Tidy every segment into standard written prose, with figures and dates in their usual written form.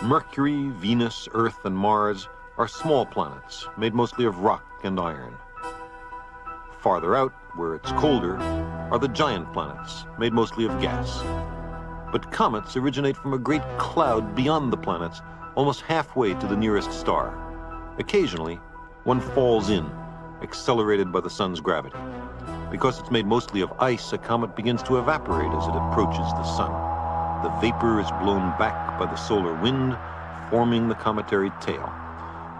Mercury, Venus, Earth, and Mars are small planets made mostly of rock and iron. Farther out, where it's colder, are the giant planets made mostly of gas. But comets originate from a great cloud beyond the planets, almost halfway to the nearest star. Occasionally, one falls in, accelerated by the sun's gravity. Because it's made mostly of ice, a comet begins to evaporate as it approaches the sun. The vapor is blown back by the solar wind, forming the cometary tail.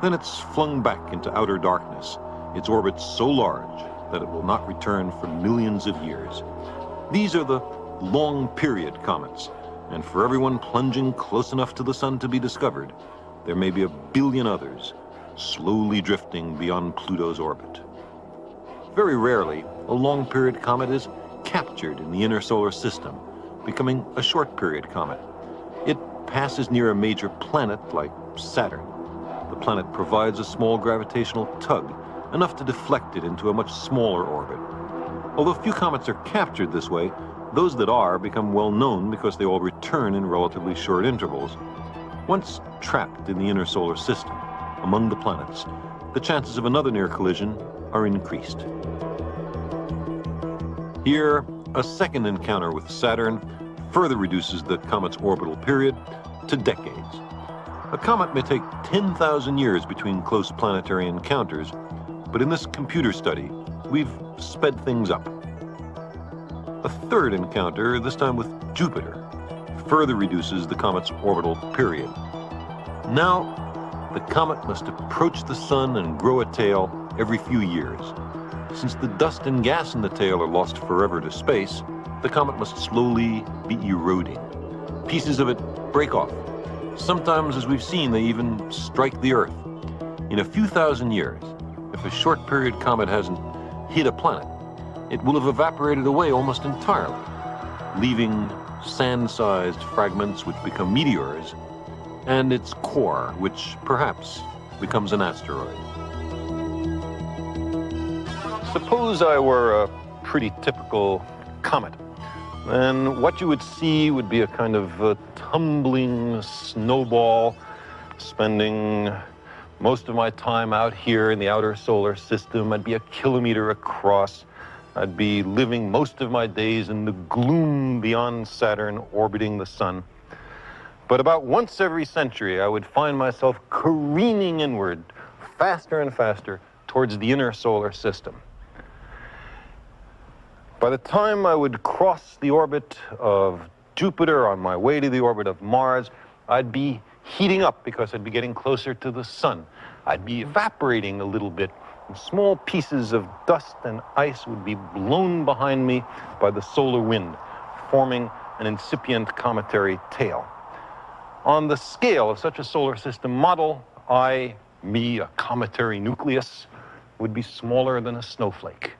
Then it's flung back into outer darkness, its orbit so large that it will not return for millions of years. These are the long-period comets, and for everyone plunging close enough to the sun to be discovered, there may be 1 billion others slowly drifting beyond Pluto's orbit. Very rarely, a long-period comet is captured in the inner solar system, becoming a short-period comet. It passes near a major planet like Saturn. The planet provides a small gravitational tug, enough to deflect it into a much smaller orbit. Although few comets are captured this way, those that are become well known because they all return in relatively short intervals. Once trapped in the inner solar system, among the planets, the chances of another near collision are increased. Here, a second encounter with Saturn further reduces the comet's orbital period to decades. A comet may take 10,000 years between close planetary encounters, but in this computer study, we've sped things up. A third encounter, this time with Jupiter, further reduces the comet's orbital period. Now, the comet must approach the sun and grow a tail every few years. Since the dust and gas in the tail are lost forever to space, the comet must slowly be eroding. Pieces of it break off. Sometimes, as we've seen, they even strike the Earth. In a few thousand years, if a short-period comet hasn't hit a planet, it will have evaporated away almost entirely, leaving sand-sized fragments which become meteors, and its core, which perhaps becomes an asteroid. Suppose I were a pretty typical comet, then what you would see would be a kind of a tumbling snowball, spending most of my time out here in the outer solar system. I'd be 1 kilometer across. I'd be living most of my days in the gloom beyond Saturn, orbiting the sun. But about once every century, I would find myself careening inward, faster and faster, towards the inner solar system. By the time I would cross the orbit of Jupiter on my way to the orbit of Mars, I'd be heating up because I'd be getting closer to the sun. I'd be evaporating a little bit, and small pieces of dust and ice would be blown behind me by the solar wind, forming an incipient cometary tail. On the scale of such a solar system model, me, a cometary nucleus, would be smaller than a snowflake.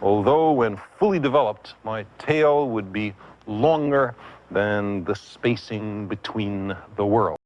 Although when fully developed, my tail would be longer than the spacing between the worlds.